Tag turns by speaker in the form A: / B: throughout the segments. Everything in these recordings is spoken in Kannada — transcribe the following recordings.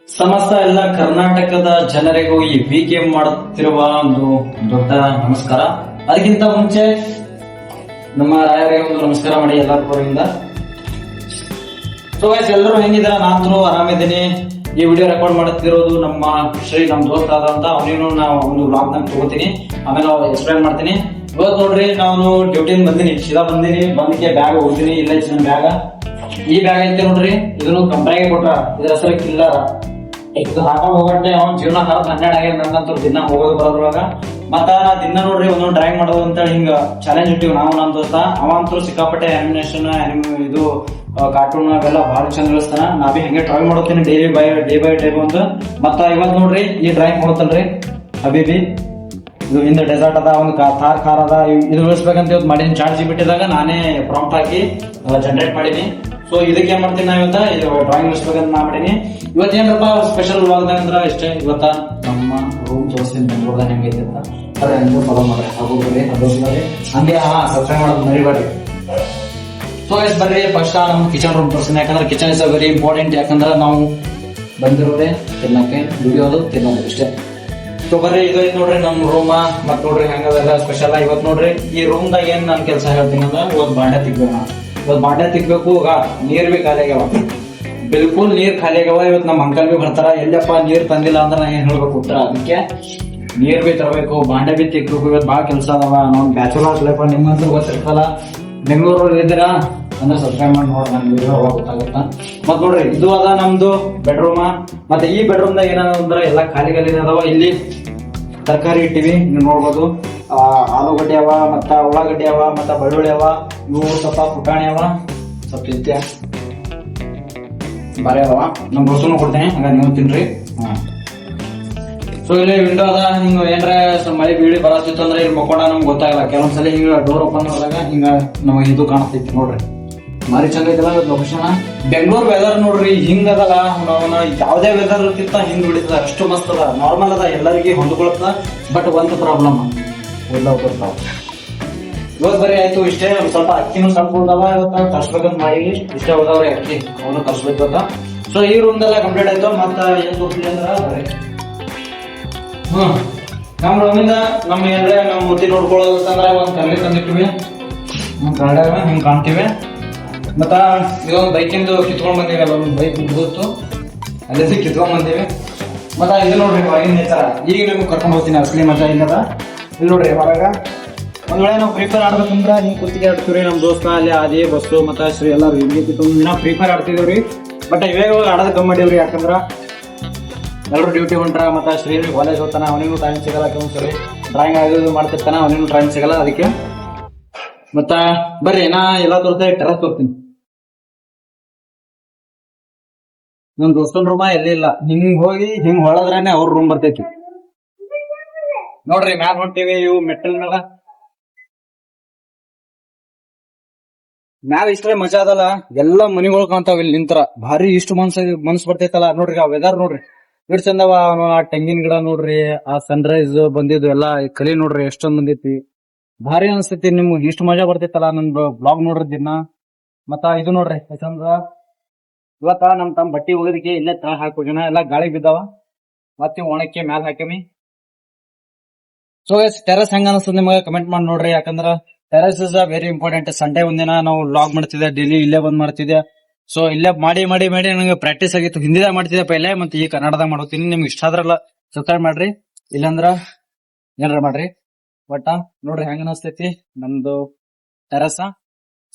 A: ಸಮಸ್ತ ಎಲ್ಲ ಕರ್ನಾಟಕದ ಜನರಿಗೂ ಈ ವಿಕೆಎಂ ಮಾಡುತ್ತಿರುವ ಒಂದು ದೊಡ್ಡ ನಮಸ್ಕಾರ. ಅದಕ್ಕಿಂತ ಮುಂಚೆ ನಮ್ಮ ರಾಯರಿಗೆ ಒಂದು ನಮಸ್ಕಾರ ಮಾಡಿ ಎಲ್ಲರ ಪರದಿಂದ. ಸೊ ಗೈಸ್, ಎಲ್ಲರೂ ಹೆಂಗಿದಾರ? ನಾನು ಆರಾಮಿದ್ದೀನಿ. ಈ ವಿಡಿಯೋ ರೆಕಾರ್ಡ್ ಮಾಡುತ್ತಿರೋದು ನಮ್ಮ ದೋಸ್ತ ಆದಂತ ಅವನೇನು ನಾವು ಒಂದು ಬ್ಲಾಗ್ ನ ತಗೋತೀನಿ, ಆಮೇಲೆ ಎಕ್ಸ್ಪ್ಲೈನ್ ಮಾಡ್ತೀನಿ. ಇವತ್ತು ನೋಡ್ರಿ, ನಾನು ಡ್ಯೂಟಿಯಿಂದ ಬಂದಿನಿ, ಸೀದಾ ಬಂದಿನಿ. ಬಂದಕ್ಕೆ ಬ್ಯಾಗ್ ಹೋಗ್ತೀನಿ. ಇಲ್ಲ ನನ್ನ ಬ್ಯಾಗ, ಈ ಬ್ಯಾಗ್ ಐತೆ ನೋಡ್ರಿ, ಇದನ್ನು ಕಂಪನಿಗೆ ಕೊಟ್ರ. ಇದ್ರ ಹೆಸರು ಕಿಲ್ಲರ. ಇದು ಹಾಕೊಂಡ್ ಹೋಗಟ್ಟೆ ಅವ್ನ ಜೀವನ 12 ಆಗ್ಯದ. ನಂಗಂತೂ ದಿನ ಹೋಗೋದು ಬರೋದ್ರೊಳಗ ಮತ್ತ ನಾ ದಿನ ನೋಡ್ರಿ ಒಂದೊಂದು ಡ್ರಾಯಿಂಗ್ ಮಾಡೋದು ಅಂತ ಹಿಂಗ ಚಾಲೆಂಜ್ ಇಟ್ಟಿವಿ ನಾವು ನಮ್ಮ ದೋಸ್ತ. ಅವ ಅಂತೂ ಸಿಕ್ಕಾಪಟ್ಟೆ ಅನಿಮೇಷನ್ ಇದು ಕಾರ್ಟೂನ್ ಅವೆಲ್ಲ ಬಹಳ ಚಂದ ಇಳಿಸ್ತಾನ. ನಾ ಬಿ ಹಂಗೆ ಡ್ರಾಯಿಂಗ್ ಮಾಡೋತೀನಿ ಡೇ ಬೈ ಡೇ ಒಂದು. ಮತ್ತ ಇವತ್ತು ನೋಡ್ರಿ ಈ ಡ್ರಾಯಿಂಗ್ ಕೊಡುತ್ತಲ್ರಿ ಹಬೀಬಿ, ಇದು ಹಿಂದ ಡೆಸರ್ಟ್ ಅದ, ಒಂದು ಥಾರ್ ಕಾರ್ ಅದ. ಇದು ಉಳಿಸ್ಬೇಕಂತ ಇವತ್ತು ಮಾಡೀನಿ. ಚಾರ್ಜ್ ಬಿಟ್ಟಿದಾಗ ನಾನೇ ಪ್ರಾಂಪ್ಟ್ ಹಾಕಿ ಜನರೇಟ್ ಮಾಡೀನಿ. ಸೊ ಇದಕ್ಕೆ ಏನ್ ಮಾಡ್ತೀನಿ ನಾ ಇವತ್ತ, ಇದು ಡ್ರಾಯಿಂಗ್ ಉಳಿಸ್ಬೇಕಂತ ನಾ ಮಾಡೀನಿ. ಇವತ್ತು ಏನಪ್ಪ ಸ್ಪೆಷಲ್ ವ್ಲಾಗ್ದಾಗ ಅಂದ್ರ ಇಷ್ಟೇ. ಇವತ್ತ ನಮ್ಮ ರೂಮ್ ತೋರಿಸ್ತೀನಿ ಬೆಂಗಳೂರ್ದಾಗ ಹೆಂಗೈತೆ ಅಂತ. ಅದೇ ಫಾಲೋ ಮಾಡ್ರಿ, ಬರ್ರಿ ಹಂಗೆ ಸಬ್ಸ್ಕ್ರೈಬ್ ಮಾಡೋದು ಮರಿಬೇಡ್ರಿ. ಸೊ ಎಸ್ ಬರ್ರಿ, ಫಸ್ಟ್ ನಮ್ಮ ಕಿಚನ್ ರೂಮ್ ತೋರಿಸ್ತೀನಿ. ಯಾಕಂದ್ರೆ ಕಿಚನ್ ಇಸ್ ವೆರಿ ಇಂಪಾರ್ಟೆಂಟ್. ಯಾಕಂದ್ರೆ ನಾವು ಬಂದಿರೋದೇ ತಿನ್ನಕ್ಕೆ, ದುಡಿಯೋದು ತಿನ್ನೋದು ಇಷ್ಟೇ. ಸೊ ಬರ್ರಿ, ಇದು ನೋಡ್ರಿ ನಮ್ಮ ರೂಮ. ಮತ್ ನೋಡ್ರಿ ಹೆಂಗದೆಲ್ಲ ಸ್ಪೆಷಲ್. ಇವತ್ತು ನೋಡ್ರಿ ಈ ರೂಮ್ದಾಗ ಏನ್ ನಾನು ಕೆಲಸ ಹೇಳ್ತೀನಿ ಅಂದ್ರೆ, ಇವತ್ತು ಬಾಂಡೆ ತಿಕ್ಬೇಕು. ಇವತ್ತು ಬಾಂಡೆ ತಿಕ್ಬೇಕು. ನೀರ್ ಬಿ ಖಾಲಿ ಆಗ್ಯಾವ, ಬಿಲ್ಕುಲ್ ನೀರ್ ಖಾಲಿ ಆಗ್ಯಾವ. ಇವತ್ತು ನಮ್ಮ ಅಂಕಲ್ ಬಿ ಬರ್ತಾರ. ಎಲ್ಲಪ್ಪ ನೀರ್ ತಂದಿಲ್ಲ ಅಂದ್ರೆ ನಾ ಏನ್ ಹೇಳ್ಬೇಕು ಉತ್ತರ. ಅದಕ್ಕೆ ನೀರ್ ಬಿ ತರಬೇಕು, ಬಾಂಡೆ ಬಿ ತಿಕ್ಬೇಕು. ಇವತ್ತು ಬಾಳ ಕೆಲಸ ಅದಾವ. ನಾವು ಬ್ಯಾಚುಲರ್ ಲೈಫ್ ನಿಮ್ಮಂತೂ ಗೊತ್ತಿರ್ತಲ್ಲ. ಬೆಂಗಳೂರಲ್ಲಿ ಇದ್ದೀರಾ ಅಂದ್ರೆ ಸಬ್ಸ್ಕ್ರೈಬ್ ಮಾಡಿ ನೋಡಿ, ನನ್ ವಿಡಿಯೋ ಗೊತ್ತಾಗುತ್ತಾ. ಮತ್ ನೋಡ್ರಿ ಇದು ಅದ ನಮ್ದು ಬೆಡ್ರೂಮ. ಮತ್ತೆ ಈ ಬೆಡ್ರೂಮ್ ದಾಗ ಏನಂದ್ರೆ ಎಲ್ಲ ಖಾಲಿ ಅದಾವ. ಇಲ್ಲಿ ತರಕಾರಿ ಇಟ್ಟಿವಿ, ನೀವು ನೋಡ್ಬೋದು. ಆಲೂಗಡ್ಡೆ ಅವ, ಮತ್ತ ಉಳ್ಳಾಗಡ್ಡೆ ಅವ, ಮತ್ತ ಬೆಳ್ಳುಳ್ಳಿ ಅವ. ಇವು ಸ್ವಲ್ಪ ಪುಟಾಣಿ ಅವ, ಸ್ವಲ್ಪ ಇತ್ಯ ಬಾರಿ ಅದಾವ. ನಮ್ ಬಸ್ಸನ್ನು ಕೊಡ್ತೇನೆ, ಹಂಗ ನೀವು ತಿನ್ರಿ. ಸೊ ಇಲ್ಲಿ ವಿಂಡೋ ಅದ. ಹಿಂಗ ಏನ್ರ ಮಳೆ ಬೀಳಿ ಬರತ್ತಿತ್ತು ಅಂದ್ರೆ ಇಲ್ಲಿ ಮಕ್ಕೊಂಡ ನಮ್ಗೆ ಗೊತ್ತಾಗಲ್ಲ. ಕೆಲವೊಂದ್ಸಲ ಹಿಂಗ ಡೋರ್ ಓಪನ್ ಮಾಡಿದಾಗ ಹಿಂಗ ನಮಗೆ ಇದು ಕಾಣತೈತಿ ನೋಡ್ರಿ. ಮಾರಿ ಚಂದ ಐತಲ್ಲ ಲೊಕೇಶನ್. ಬೆಂಗಳೂರು ವೆದರ್ ನೋಡ್ರಿ ಹಿಂಗ ಅದಲ್ಲ. ನಾವು ಯಾವ್ದೇ ವೆದರ್ ಇರ್ತಿತ್ತ ಹಿಂಗ್ ಬಿಡಿತದ, ಅಷ್ಟು ಮಸ್ತ್ ಅದ. ನಾರ್ಮಲ್ ಅದ, ಎಲ್ಲರಿಗೆ ಹೊಂದ್ಕೊಳತ್ತ. ಬಟ್ ಒಂದು ಪ್ರಾಬ್ಲಮ್ ಎಲ್ಲ ಬರ್ತಾವ. ಇವತ್ತು ಬರೀ ಆಯ್ತು ಇಷ್ಟೇ. ಸ್ವಲ್ಪ ಅಕ್ಕಿನೂ ಸ್ವಲ್ಪ ಉಳ್ದಾವ. ಇವತ್ತು ತರ್ಸ್ಬೇಕಂತ ಮಾಡಿ ಇಷ್ಟೇ ಹೋದವ್ರಿ ಅಕ್ಕಿ, ಅವನು ತರ್ಸ್ಬೇಕಂತ. ಸೊ ಈ ರೂಮ್ದೆಲ್ಲ ಕಂಪ್ಲೀಟ್ ಆಯ್ತು. ಮತ್ತ ಏನ್ ತೋರಿಸ್ಲಿ ಅಂದ್ರ ನಮ್ ರೂಮಿಂದ ನಮ್ಮ ಏನ್ರೆ ನಾವು ಮುತ್ತಿ ನೋಡ್ಕೊಳ್ಳೋದಂದ್ರ ಒಂದ್ ಕರ್ಲಿ ತಂದಿಟ್ಟಿವಿ. ಗಾರ್ಡನ್ ಹಿಂಗ್ ಕಾಣ್ತೀವಿ. ಮತ್ತ ಇದೊಂದು ಬೈಕಿಂದು ಕಿತ್ಕೊಂಡ್ ಬಂದೀವಿ. ಒಂದು ಬೈಕ್ ಮುಗಿದಿತ್ತು, ಅಲ್ಲೇ ಕಿತ್ಕೊಂಡ್ ಬಂದೀವಿ. ಮತ್ತ ಇದು ನೋಡ್ರಿ ಹೊರಗಿನ ನೇಚರ. ಈಗ ನಿಮ್ಗೆ ಕರ್ಕೊಂಡು ಹೋಗ್ತೀನಿ ಅಸಲಿ ಮಜಾ ಇಲ್ಲದ. ಇಲ್ಲಿ ನೋಡ್ರಿ ಹೊರಗ ಒಂದ್ ವೇಳೆ ನಾವು ಫ್ರೀ ಫೈರ್ ಆಡ್ಬೇಕಂದ್ರ ಹಿಂಗ್ ಕುತ್ತಿಗೆ ಆಡ್ತೀವ್ರಿ. ನಮ್ ದೋಸ್ತ ಅಲ್ಲಿ ಅದೇ ಬಸ್ಸು ಮತ್ತ ಶ್ರೀ ಎಲ್ಲಾರು ಹಿಂಗೆ ದಿನ ಫ್ರೀ ಫೈರ್ ಆಡ್ತಿದೇವ್ರಿ. ಬಟ್ ಇವಾಗ ಆಡೋದ್ ಕಮ್ಮಿ ಮಾಡೀವ್ರಿ. ಯಾಕಂದ್ರ ಎಲ್ಲರೂ ಡ್ಯೂಟಿ ಹೊಂಟ್ರ. ಮತ್ತ ಶ್ರೀ ಕಾಲೇಜ್ ಹೋಗ್ತಾನ, ಅವನಿಗೂ ಟೈಮ್ ಸಿಗಲ್ಲ. ಕೆಲವೊಂದ್ಸರಿ ಡ್ರಾಯಿಂಗ್ ಆಗೋದು ಮಾಡ್ತಿರ್ತಾನ, ಅವನಿಗೂ ಟೈಮ್ ಸಿಗಲ್ಲ. ಅದಕ್ಕೆ ಮತ್ತ ಬರ್ರಿ ನಾ ಎಲ್ಲಾ ತೋರಿಸ್ತಾ ಟೆರಸ್ ತೋರ್ತೀನಿ. ನಮ್ ದೋಸ್ತನ್ ರೂಮ ಎಲ್ಲಿ ಇಲ್ಲ. ಹಿಂಗ್ ಹೋಗಿ ಹಿಂಗ್ ಹೊಳದ್ರೇನೆ ಅವ್ರ ರೂಮ್ ಬರ್ತೈತಿ. ನೋಡ್ರಿ ಮ್ಯಾಲ ಹೊಂಟಿವಿ. ಇವು ಮೆಟ್ಟಲ್ ಮ್ಯಾಲ ಇಷ್ಟೇ ಮಜಾ ಅದಲ್ಲ. ಎಲ್ಲಾ ಮನಿಗಳು ಕಾಣ್ತಾವ ಇಲ್ಲಿ ನಿಂತರ. ಭಾರಿ ಇಷ್ಟು ಮನ್ಸ್ ಬರ್ತೈತಲ್ಲ. ನೋಡ್ರಿ ಆ ವೆದರ್ ನೋಡ್ರಿ ಇಷ್ಟು ಚಂದವ. ಆ ತೆಂಗಿನ ಗಿಡ ನೋಡ್ರಿ, ಆ ಸನ್ರೈಸ್ ಬಂದಿದ್ದು ಎಲ್ಲಾ ಕಲಿ ನೋಡ್ರಿ ಎಷ್ಟೊಂದ್ ಬಂದೈತಿ. ಭಾರಿ ಅನ್ಸ್ತೈತಿ. ನಿಮ್ಗೆ ಇಷ್ಟು ಮಜಾ ಬರ್ತೈತಲ್ಲ. ನನ್ ಬ್ಲಾಗ್ ನೋಡ್ರಿ ದಿನ. ಮತ್ತ ಇದು ನೋಡ್ರಿ ಚಂದ. ಇವತ್ತ ನಮ್ ತಮ್ಮ ಬಟ್ಟಿ ಹೋಗೋದಕ್ಕೆ ಇಲ್ಲೇ ತಳ ಹಾಕೋಣ. ಎಲ್ಲಾ ಗಾಳಿ ಬಿದ್ದಾವ. ಮತ್ತೆ ಒಣಕ್ಕೆ ಮ್ಯಾಲ ಹಾಕಮಿ. ಸೊ ಟೆರಸ್ ಹೆಂಗ ಅನಿಸ್ತದ ನಿಮಗೆ ಕಮೆಂಟ್ ಮಾಡಿ ನೋಡ್ರಿ. ಯಾಕಂದ್ರ terrace is very important. Sunday ಒಂದಿನ ನಾವು ವ್ಲಾಗ್ ಮಾಡ್ತಿದ್ದೆ, ಡೈಲಿ ಇಲ್ಲೇ ಬಂದ್ ಮಾಡ್ತಿದ್ದೆ. ಸೊ ಇಲ್ಲೇ ಮಾಡಿ ಮಾಡಿ ಮಾಡಿ ನನಗೆ ಪ್ರಾಕ್ಟೀಸ್ ಆಗಿತ್ತು. ಹಿಂದಿದಾಗ ಮಾಡ್ತಿದ್ದೆ ಪೈಲೆ, ಮತ್ತೆ ಈ ಕನ್ನಡದಾಗ ಮಾಡೋತೀನಿ. ನಿಮ್ಗೆ ಇಷ್ಟ ಆದ್ರಲ್ಲ ಸಬ್ಸ್ಕ್ರೈಬ್ ಮಾಡ್ರಿ, ಇಲ್ಲಾಂದ್ರ ಏನಾರ ಮಾಡ್ರಿ. ಬಟ್ ನೋಡ್ರಿ ಹೆಂಗ ಅನಿಸ್ತೈತಿ ನಮ್ದು ಟೆರಸ್.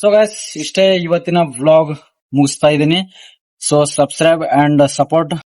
A: ಸೊ ಗೈಸ್ ಇಷ್ಟೇ ಇವತ್ತಿನ ವ್ಲಾಗ್ ಮುಗಿಸ್ತಾ ಇದೀನಿ. So subscribe and support.